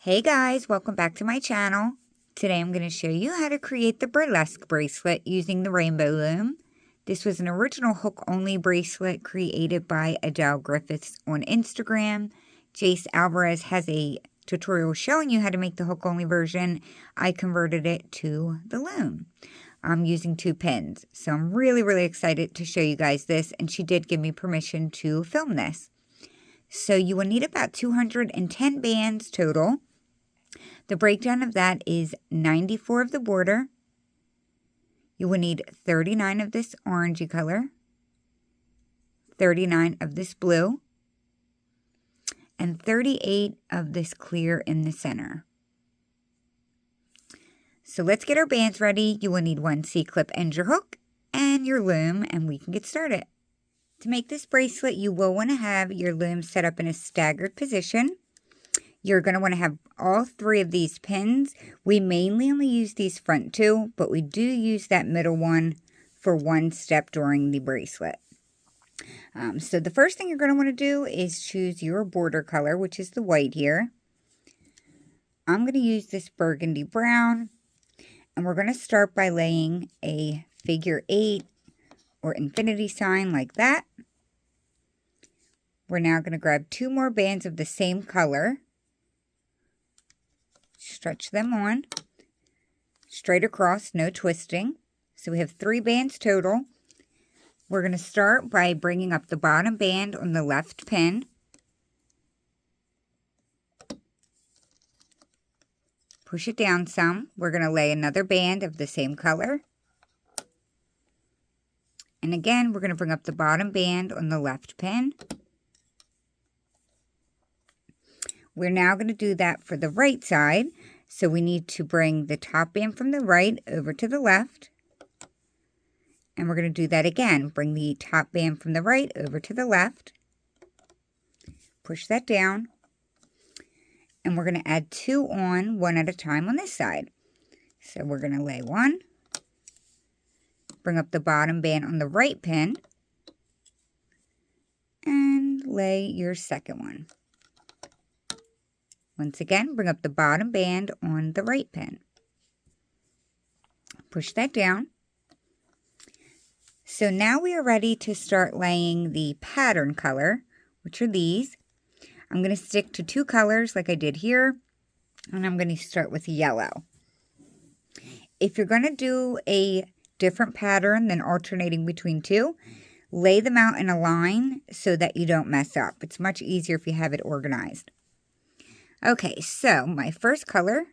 Hey guys, welcome back to my channel. Today I'm going to show you how to create the burlesque bracelet using the rainbow loom. This was an original hook-only bracelet created by Adele Griffiths on Instagram. Jace Alvarez has a tutorial showing you how to make the hook-only version. I converted it to the loom. I'm using 2 pins, so I'm really excited to show you guys this, and she did give me permission to film this. So you will need about 210 bands total. The breakdown of that is 94 of the border. You will need 39 of this orangey color, 39 of this blue, and 38 of this clear in the center. So let's get our bands ready. You will need 1 C-clip and your hook and your loom, and we can get started. To make this bracelet, you will want to have your loom set up in a staggered position. You're going to want to have all 3 of these pins. We mainly only use these front 2, but we do use that middle one for one step during the bracelet. So the first thing you're going to want to do is choose your border color, which is the white here. I'm going to use this burgundy brown, and we're going to start by laying a figure 8 or infinity sign like that. We're now going to grab 2 more bands of the same color. Stretch them on, straight across, no twisting. So we have 3 bands total. We're going to start by bringing up the bottom band on the left pin. Push it down some. We're going to lay another band of the same color. And again, we're going to bring up the bottom band on the left pin. We're now going to do that for the right side. So we need to bring the top band from the right over to the left. And we're going to do that again. Bring the top band from the right over to the left. Push that down. And we're going to add 2 on, 1 at a time on this side. So we're going to lay 1. Bring up the bottom band on the right pin. And lay your second one. Once again, bring up the bottom band on the right pin. Push that down. So now we are ready to start laying the pattern color, which are these. I'm going to stick to 2 colors like I did here, and I'm going to start with yellow. If you're going to do a different pattern than alternating between 2, lay them out in a line so that you don't mess up. It's much easier if you have it organized. Okay, so my first color,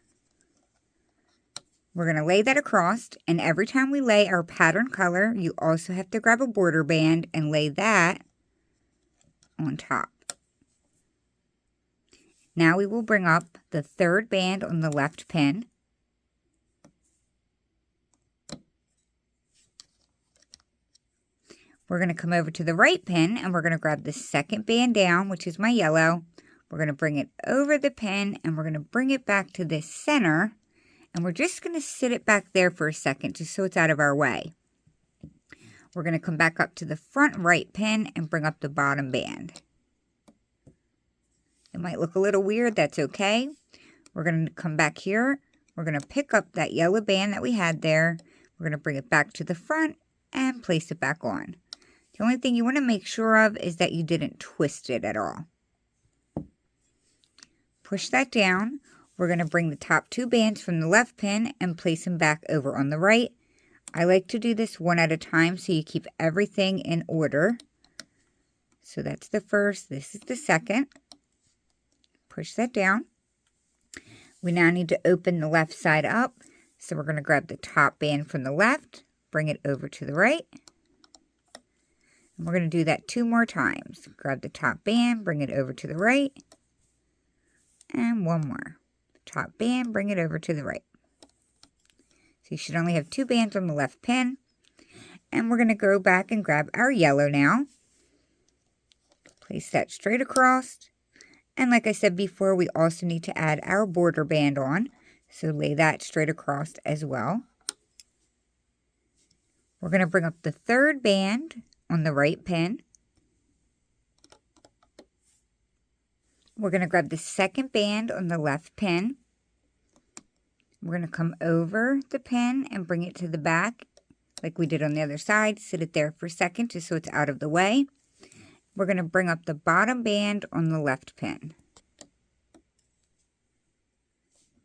we're going to lay that across, and every time we lay our pattern color, you also have to grab a border band and lay that on top. Now we will bring up the 3rd band on the left pin. We're going to come over to the right pin, and we're going to grab the 2nd band down, which is my yellow. We're going to bring it over the pin, and we're going to bring it back to this center, and we're just going to sit it back there for a second just so it's out of our way. We're going to come back up to the front right pin and bring up the bottom band. It might look a little weird, that's okay. We're going to come back here. We're going to pick up that yellow band that we had there. We're going to bring it back to the front and place it back on. The only thing you want to make sure of is that you didn't twist it at all. Push that down. We're going to bring the top 2 bands from the left pin and place them back over on the right. I like to do this 1 at a time so you keep everything in order. So that's the first. This is the second. Push that down. We now need to open the left side up. So we're going to grab the top band from the left, bring it over to the right. And we're going to do that 2 more times. Grab the top band, bring it over to the right. And 1 more. Top band, bring it over to the right. So you should only have 2 bands on the left pin. And we're going to go back and grab our yellow now. Place that straight across. And like I said before, we also need to add our border band on. So lay that straight across as well. We're going to bring up the 3rd band on the right pin. We're going to grab the second band on the left pin. We're going to come over the pin and bring it to the back like we did on the other side. Sit it there for a second just so it's out of the way. We're going to bring up the bottom band on the left pin.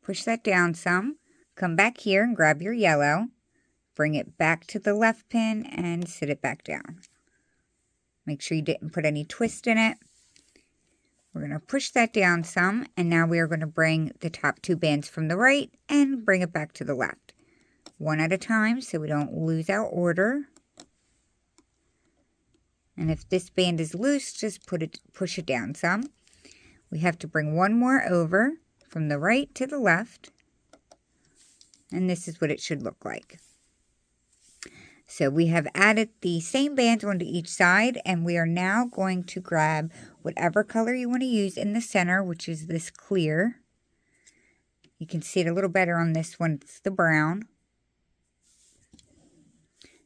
Push that down some. Come back here and grab your yellow. Bring it back to the left pin and sit it back down. Make sure you didn't put any twist in it. We're going to push that down some, and now we are going to bring the top two bands from the right and bring it back to the left. One at a time so we don't lose our order. And if this band is loose, just push it down some. We have to bring one more over from the right to the left. And this is what it should look like. So we have added the same bands onto each side, and we are now going to grab whatever color you want to use in the center, which is this clear. You can see it a little better on this one, it's the brown.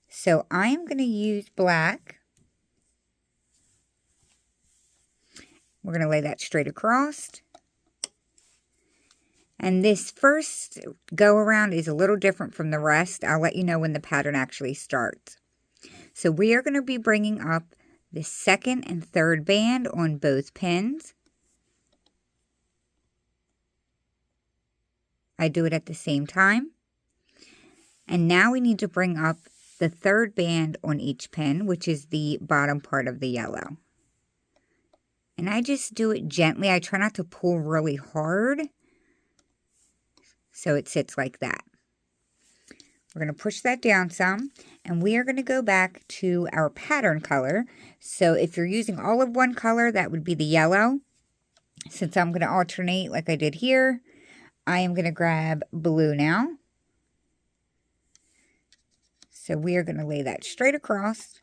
So I'm going to use black. We're going to lay that straight across. And this first go around is a little different from the rest. I'll let you know when the pattern actually starts. So we are going to be bringing up the second and third band on both pins. I do it at the same time. And now we need to bring up the third band on each pin, which is the bottom part of the yellow. And I just do it gently. I try not to pull really hard, so it sits like that. We're going to push that down some, and we are going to go back to our pattern color. So if you're using all of one color, that would be the yellow. Since I'm going to alternate like I did here, I am going to grab blue now. So we are going to lay that straight across.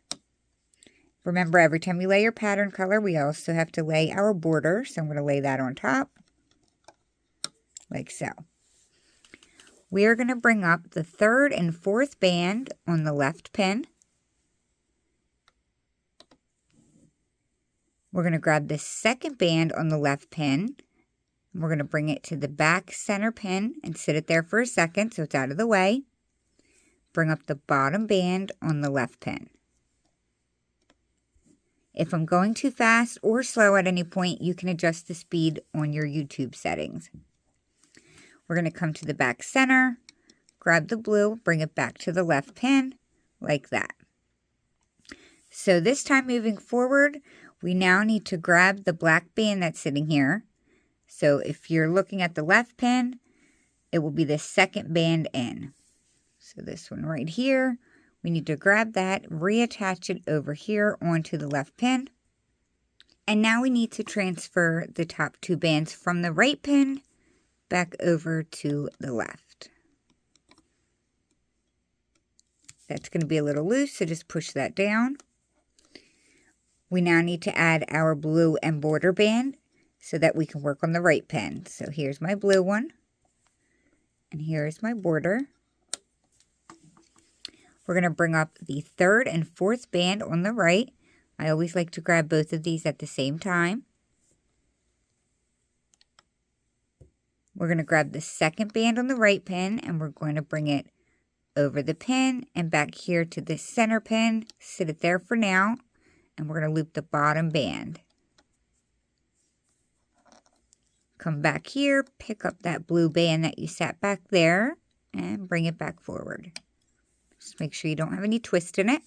Remember, every time you lay your pattern color, we also have to lay our border. So I'm going to lay that on top, like so. We are going to bring up the third and fourth band on the left pin. We're going to grab the second band on the left pin. We're going to bring it to the back center pin and sit it there for a second so it's out of the way. Bring up the bottom band on the left pin. If I'm going too fast or slow at any point, you can adjust the speed on your YouTube settings. We're going to come to the back center, grab the blue, bring it back to the left pin, like that. So this time moving forward, we now need to grab the black band that's sitting here. So if you're looking at the left pin, it will be the second band in. So this one right here, we need to grab that, reattach it over here onto the left pin. And now we need to transfer the top two bands from the right pin back over to the left. That's going to be a little loose, so just push that down. We now need to add our blue and border band so that we can work on the right pin. So here's my blue one, and here's my border. We're going to bring up the third and fourth band on the right. I always like to grab both of these at the same time. We're going to grab the second band on the right pin, and we're going to bring it over the pin and back here to the center pin. Sit it there for now, and we're going to loop the bottom band. Come back here, pick up that blue band that you sat back there, and bring it back forward. Just make sure you don't have any twist in it.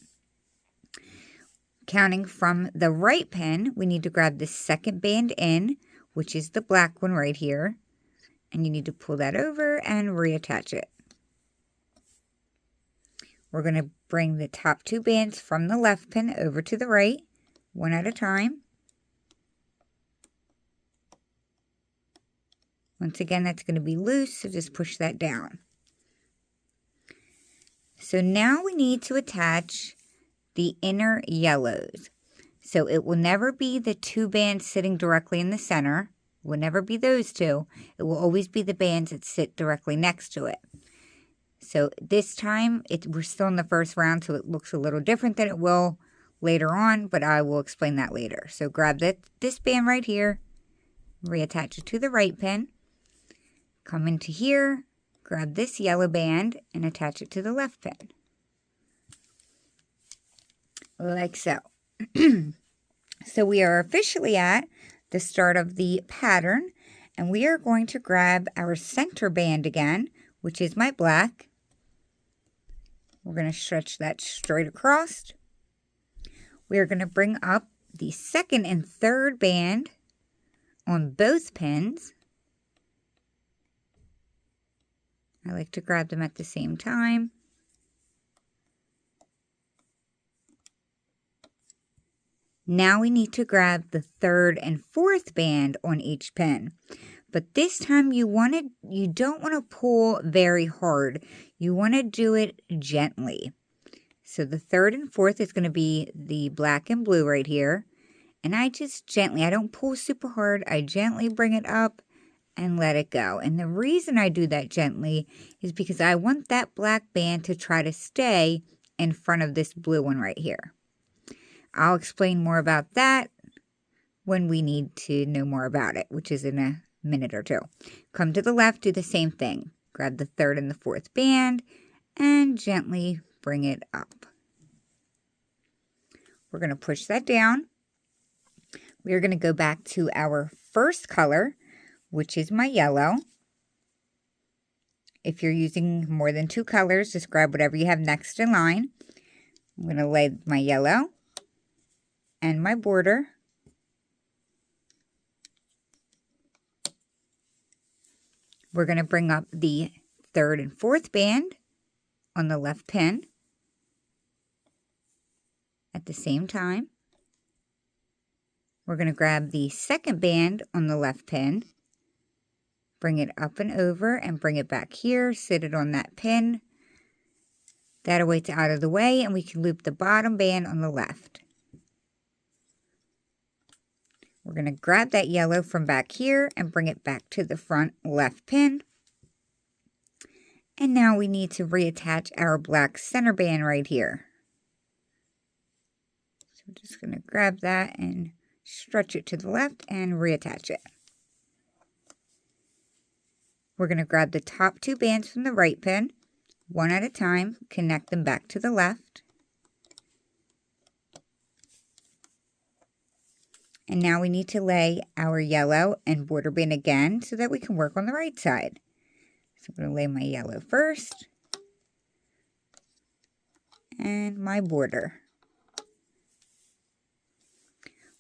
Counting from the right pin, we need to grab the second band in, which is the black one right here. And you need to pull that over and reattach it. We're going to bring the top two bands from the left pin over to the right, one at a time. Once again, that's going to be loose, so just push that down. So now we need to attach the inner yellows. So it will never be the two bands sitting directly in the center. It will never be those two. It will always be the bands that sit directly next to it. So this time, we're still in the first round, so it looks a little different than it will later on, but I will explain that later. So grab this band right here, reattach it to the right pin, come into here, grab this yellow band and attach it to the left pin. Like so. So we are officially at the start of the pattern, and we are going to grab our center band again, which is my black. We're going to stretch that straight across. We are going to bring up the second and third band on both pins. I like to grab them at the same time. Now we need to grab the third and fourth band on each pin. But this time you don't want to pull very hard. You want to do it gently. So the third and fourth is going to be the black and blue right here. And I just gently, I don't pull super hard. I gently bring it up and let it go. And the reason I do that gently is because I want that black band to try to stay in front of this blue one right here. I'll explain more about that when we need to know more about it, which is in a minute or two. Come to the left, do the same thing. Grab the third and the fourth band and gently bring it up. We're going to push that down. We are going to go back to our first color, which is my yellow. If you're using more than 2 colors, just grab whatever you have next in line. I'm going to lay my yellow and my border. We're going to bring up the third and fourth band on the left pin at the same time. We're going to grab the second band on the left pin, bring it up and over and bring it back here, sit it on that pin. That way it's out of the way, and we can loop the bottom band on the left. We're going to grab that yellow from back here and bring it back to the front left pin. And now we need to reattach our black center band right here. So we're just going to grab that and stretch it to the left and reattach it. We're going to grab the top 2 bands from the right pin, one at a time, connect them back to the left. And now we need to lay our yellow and border band again so that we can work on the right side. So I'm going to lay my yellow first and my border.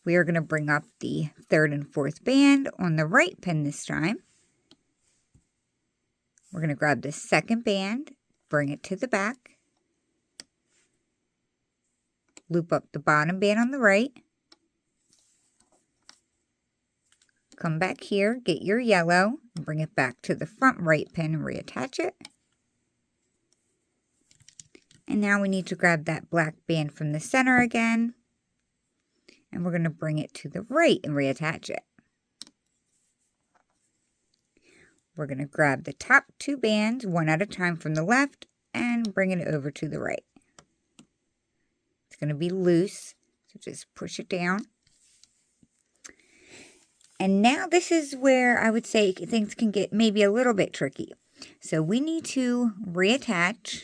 We are going to bring up the third and fourth band on the right pin this time. We're going to grab the second band, bring it to the back, loop up the bottom band on the right, come back here, get your yellow, and bring it back to the front right pin and reattach it. And now we need to grab that black band from the center again, and we're going to bring it to the right and reattach it. We're going to grab the top 2 bands one at a time from the left and bring it over to the right. It's going to be loose, so just push it down. And now this is where I would say things can get maybe a little bit tricky. So we need to reattach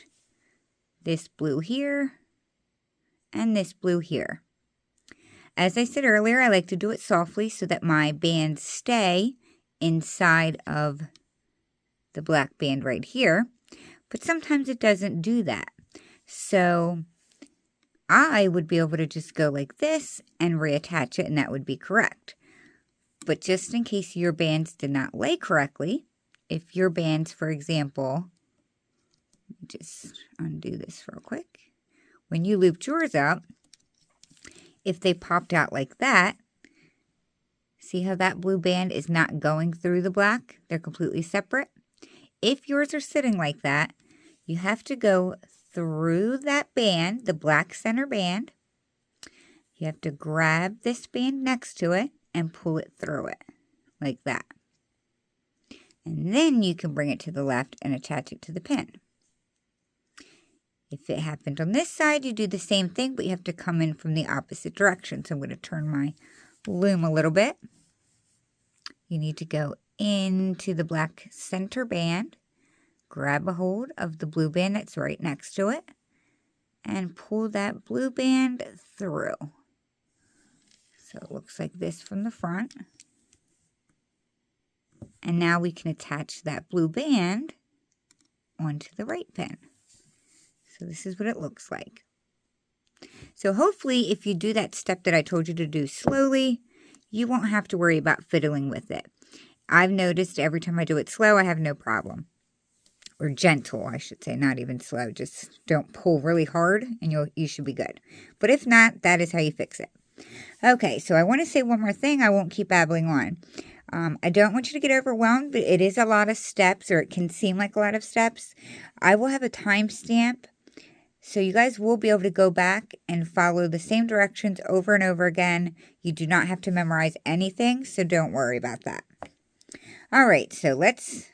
this blue here and this blue here. As I said earlier, I like to do it softly so that my bands stay inside of the black band right here, but sometimes it doesn't do that. So I would be able to just go like this and reattach it, and that would be correct. But just in case your bands did not lay correctly, if your bands, for example, just undo this real quick. When you looped yours up, if they popped out like that, see how that blue band is not going through the black? They're completely separate. If yours are sitting like that, you have to go through that band, the black center band. You have to grab this band next to it and pull it through it, like that. And then you can bring it to the left and attach it to the pin. If it happened on this side, you do the same thing, but you have to come in from the opposite direction. So I'm going to turn my loom a little bit. you need to go into the black center band, grab a hold of the blue band that's right next to it, and pull that blue band through. So it looks like this from the front. And now we can attach that blue band onto the right pin. So this is what it looks like. So hopefully if you do that step that I told you to do slowly, you won't have to worry about fiddling with it. I've noticed every time I do it slow, I have no problem. Or gentle, I should say, not even slow. Just don't pull really hard and you should be good. But if not, that is how you fix it. Okay, so I want to say one more thing. I won't keep babbling on. I don't want you to get overwhelmed, but it is a lot of steps, or it can seem like a lot of steps. I will have a timestamp, so you guys will be able to go back and follow the same directions over and over again. You do not have to memorize anything, so don't worry about that. All right, so let's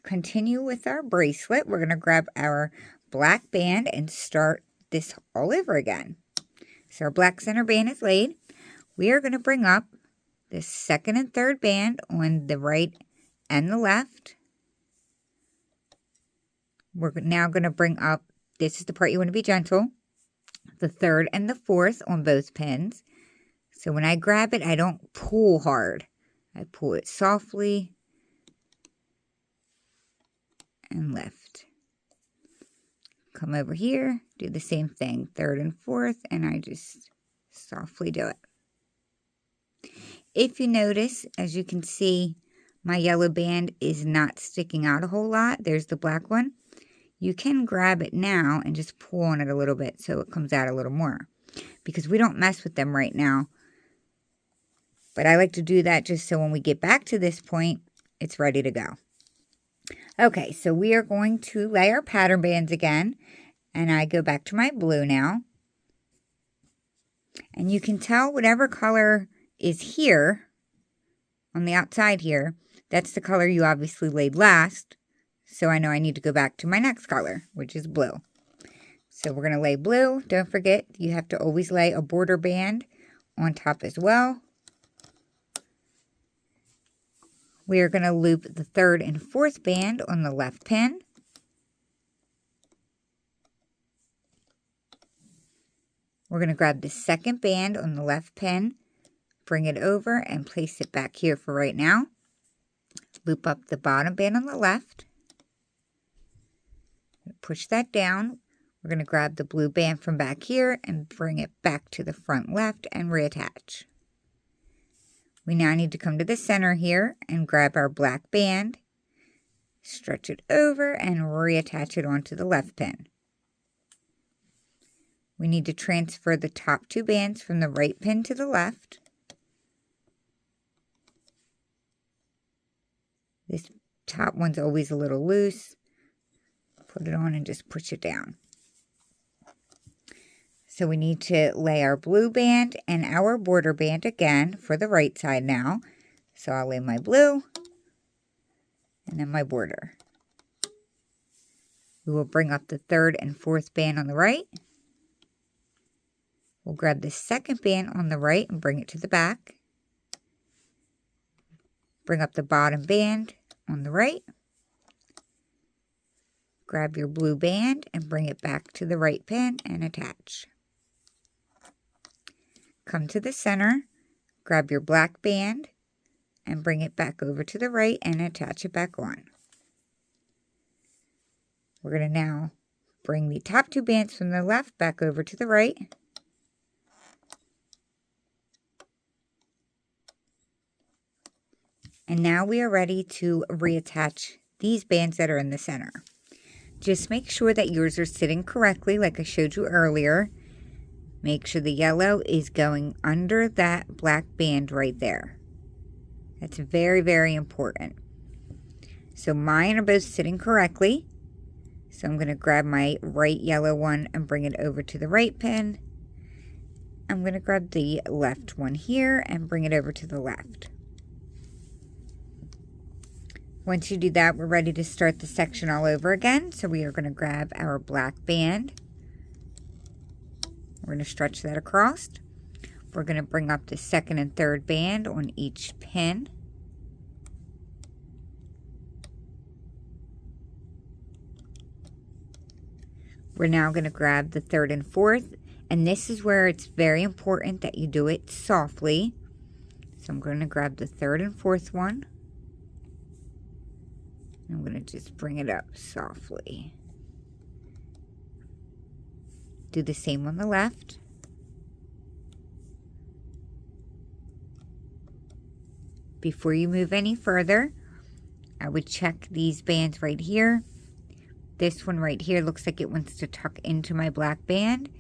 continue with our bracelet. We're going to grab our black band and start this all over again. So our black center band is laid. We are going to bring up the second and third band on the right and the left. We're now going to bring up, this is the part you want to be gentle, the third and the fourth on both pins. So when I grab it, I don't pull hard. I pull it softly and lift. Come over here, do the same thing, third and fourth, and I just softly do it. If you notice, as you can see, my yellow band is not sticking out a whole lot. There's the black one. You can grab it now and just pull on it a little bit so it comes out a little more, because we don't mess with them right now. But I like to do that just so when we get back to this point, it's ready to go. Okay, so we are going to lay our pattern bands again, and I go back to my blue now. And you can tell whatever color is here on the outside here, that's the color you obviously laid last. So I know I need to go back to my next color, which is blue. So we're going to lay blue. Don't forget, you have to always lay a border band on top as well. We are going to loop the third and fourth band on the left pin. We're going to grab the second band on the left pin, bring it over and place it back here for right now. Loop up the bottom band on the left. Push that down. We're going to grab the blue band from back here and bring it back to the front left and reattach. We now need to come to the center here and grab our black band, stretch it over and reattach it onto the left pin. We need to transfer the top two bands from the right pin to the left. This top one's always a little loose. Put it on and just push it down. So we need to lay our blue band and our border band again for the right side now. So I'll lay my blue and then my border. We will bring up the third and fourth band on the right. We'll grab the second band on the right and bring it to the back. Bring up the bottom band on the right. Grab your blue band and bring it back to the right pin and attach. Come to the center, grab your black band and bring it back over to the right and attach it back on. We're going to now bring the top two bands from the left back over to the right. And now we are ready to reattach these bands that are in the center. Just make sure that yours are sitting correctly like I showed you earlier. Make sure the yellow is going under that black band right there. That's very, very important. So mine are both sitting correctly. So I'm going to grab my right yellow one and bring it over to the right pin. I'm going to grab the left one here and bring it over to the left. Once you do that, we're ready to start the section all over again. So we are going to grab our black band. We're going to stretch that across. We're going to bring up the second and third band on each pin. We're now going to grab the third and fourth, and this is where it's very important that you do it softly. So I'm going to grab the third and fourth one. I'm going to just bring it up softly. Do the same on the left. Before you move any further, I would check these bands right here. This one right here looks like it wants to tuck into my black band.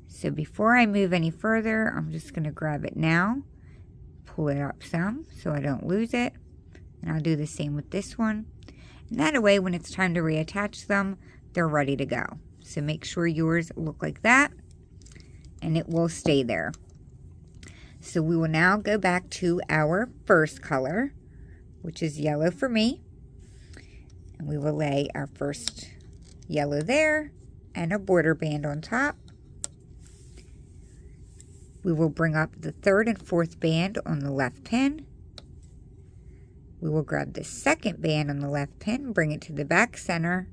So before I move any further, I'm just going to grab it now, pull it up some so I don't lose it. And I'll do the same with this one. And that way, when it's time to reattach them, they're ready to go. So make sure yours look like that, and it will stay there. So we will now go back to our first color, which is yellow for me. And we will lay our first yellow there and a border band on top. We will bring up the third and fourth band on the left pin. We will grab the second band on the left pin, bring it to the back center,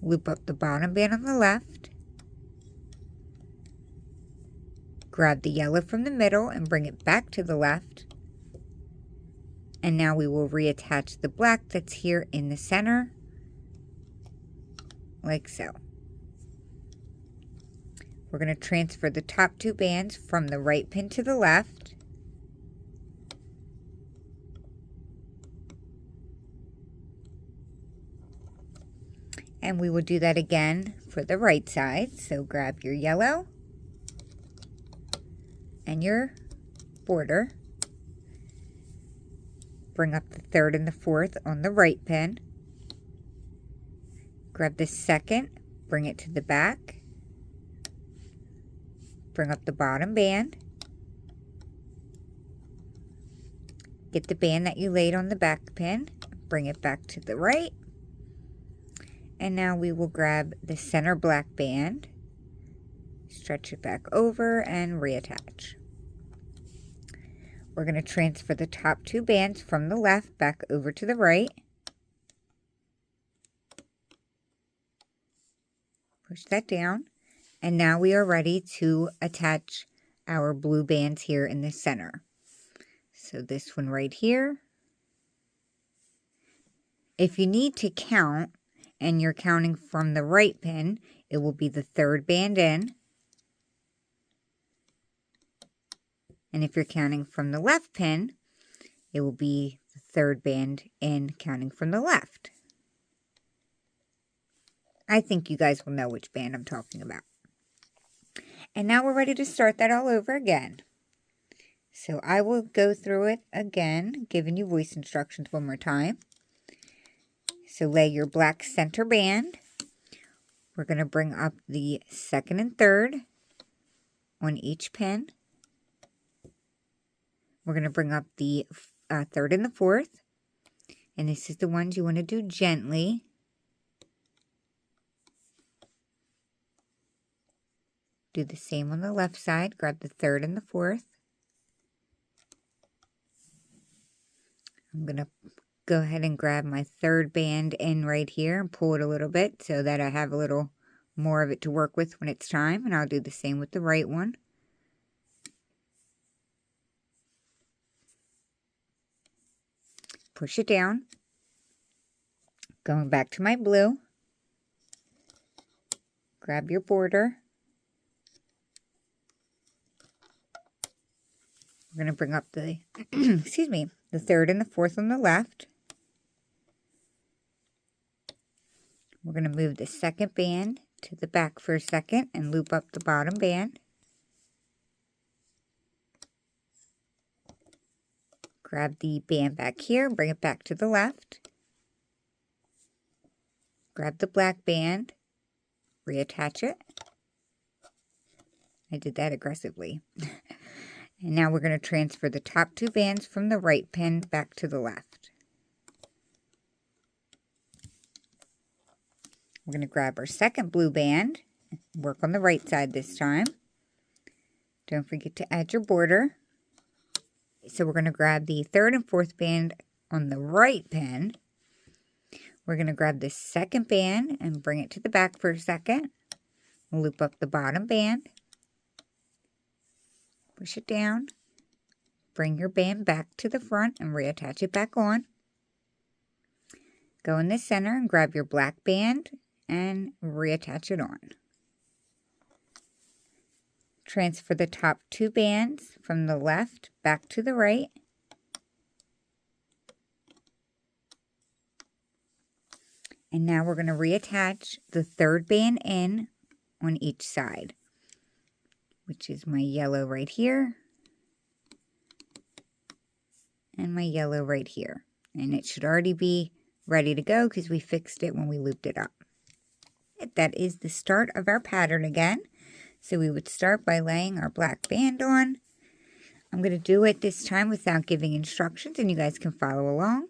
loop up the bottom band on the left, grab the yellow from the middle and bring it back to the left. And now we will reattach the black that's here in the center, like so. We're going to transfer the top two bands from the right pin to the left. And we will do that again for the right side. So grab your yellow and your border. Bring up the third and the fourth on the right pin. Grab the second, bring it to the back. Bring up the bottom band. Get the band that you laid on the back pin, bring it back to the right. And now we will grab the center black band, stretch it back over and reattach. We're going to transfer the top two bands from the left back over to the right. Push that down. And now we are ready to attach our blue bands here in the center. So this one right here. If you need to count and you're counting from the right pin, it will be the third band in. And if you're counting from the left pin, it will be the third band in counting from the left. I think you guys will know which band I'm talking about. And now we're ready to start that all over again. So I will go through it again, giving you voice instructions one more time. So lay your black center band. We're going to bring up the second and third on each pin. We're going to bring up the third and the fourth. And this is the ones you want to do gently. Do the same on the left side. Grab the third and the fourth. I'm going to go ahead and grab my third band in right here and pull it a little bit so that I have a little more of it to work with when it's time. And I'll do the same with the right one. Push it down. Going back to my blue. Grab your border. We're going to bring up the, excuse me, the third and the fourth on the left. We're going to move the second band to the back for a second and loop up the bottom band. Grab the band back here, bring it back to the left. Grab the black band, reattach it. I did that aggressively. And now we're going to transfer the top two bands from the right pin back to the left. We're going to grab our second blue band, work on the right side this time. Don't forget to add your border. So we're going to grab the third and fourth band on the right pin. We're going to grab this second band and bring it to the back for a second. Loop up the bottom band. Push it down. Bring your band back to the front and reattach it back on. Go in the center and grab your black band and reattach it on. Transfer the top 2 bands from the left back to the right. And now we're going to reattach the 3rd band in on each side, which is my yellow right here and my yellow right here. And it should already be ready to go because we fixed it when we looped it up. That is the start of our pattern again. So we would start by laying our black band on. I'm going to do it this time without giving instructions, and you guys can follow along.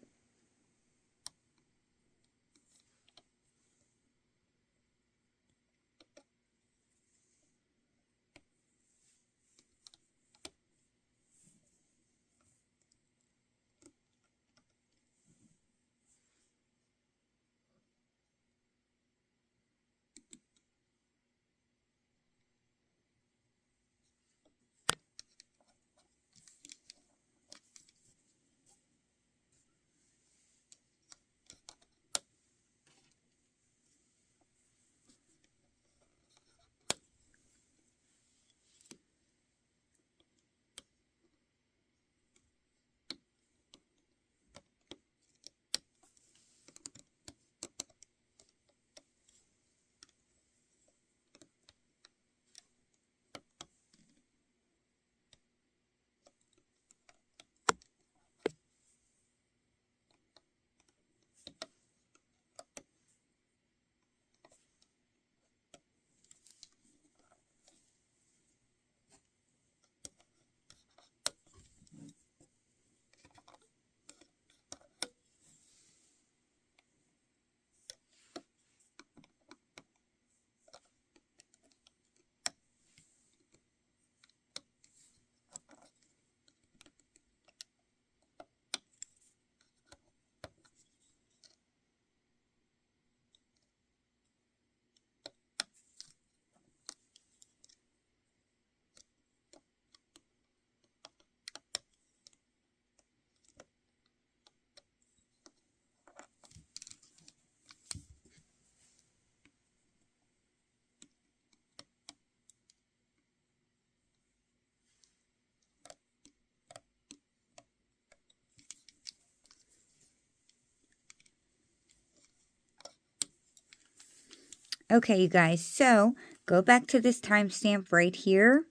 Okay, you guys, so go back to this timestamp right here,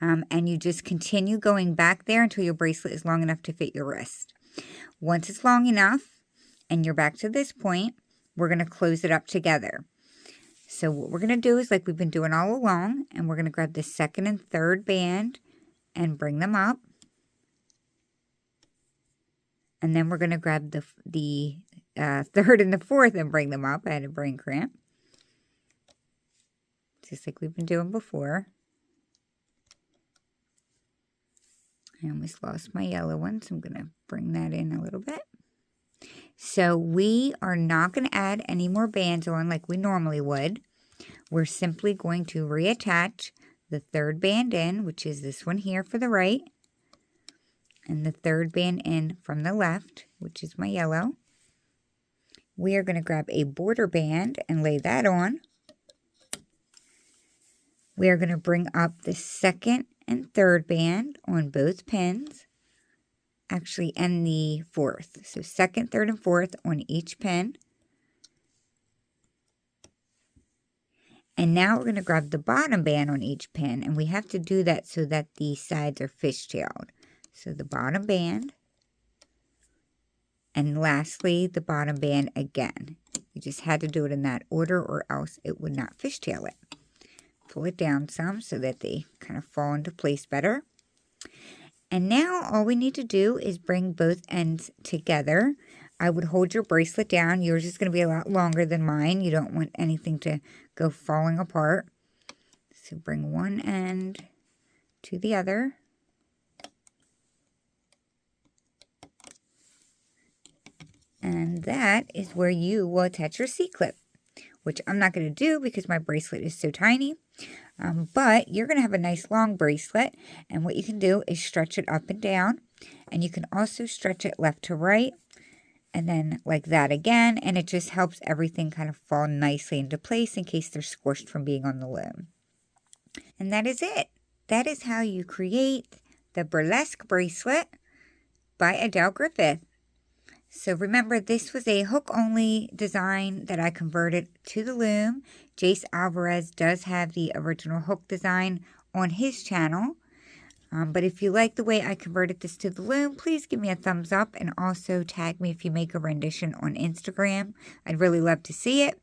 and you just continue going back there until your bracelet is long enough to fit your wrist. Once it's long enough and you're back to this point, we're going to close it up together. So what we're going to do is like we've been doing all along, and we're going to grab the 2nd and 3rd band and bring them up. And then we're going to grab the 3rd and the 4th and bring them up. I had a brain cramp. Just like we've been doing before. I almost lost my yellow one, so I'm going to bring that in a little bit. So we are not going to add any more bands on like we normally would. We're simply going to reattach the 3rd band in, which is this one here for the right, and the 3rd band in from the left, which is my yellow. We are going to grab a border band and lay that on. We are going to bring up the 2nd and 3rd band on both pins, actually, and the 4th. So 2nd, 3rd, and 4th on each pin. And now we're going to grab the bottom band on each pin, and we have to do that so that the sides are fishtailed. So the bottom band, and lastly, the bottom band again. You just had to do it in that order or else it would not fishtail it. Pull it down some so that they kind of fall into place better. And now all we need to do is bring both ends together. I would hold your bracelet down. Yours is going to be a lot longer than mine. You don't want anything to go falling apart. So bring one end to the other. And And that is where you will attach your C-clip, which I'm not going to do because my bracelet is so tiny. But you're going to have a nice long bracelet, and what you can do is stretch it up and down, and you can also stretch it left to right, and then like that again, and it just helps everything kind of fall nicely into place in case they're squished from being on the loom. And that is it. That is how you create the Burlesque bracelet by Adele Griffith. So remember, this was a hook-only design that I converted to the loom. Jace Alvarez does have the original hook design on his channel. But if you like the way I converted this to the loom, please give me a thumbs up and also tag me if you make a rendition on Instagram. I'd really love to see it.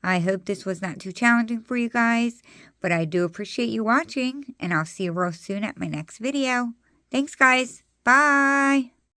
I hope this was not too challenging for you guys, but I do appreciate you watching, and I'll see you real soon at my next video. Thanks, guys. Bye.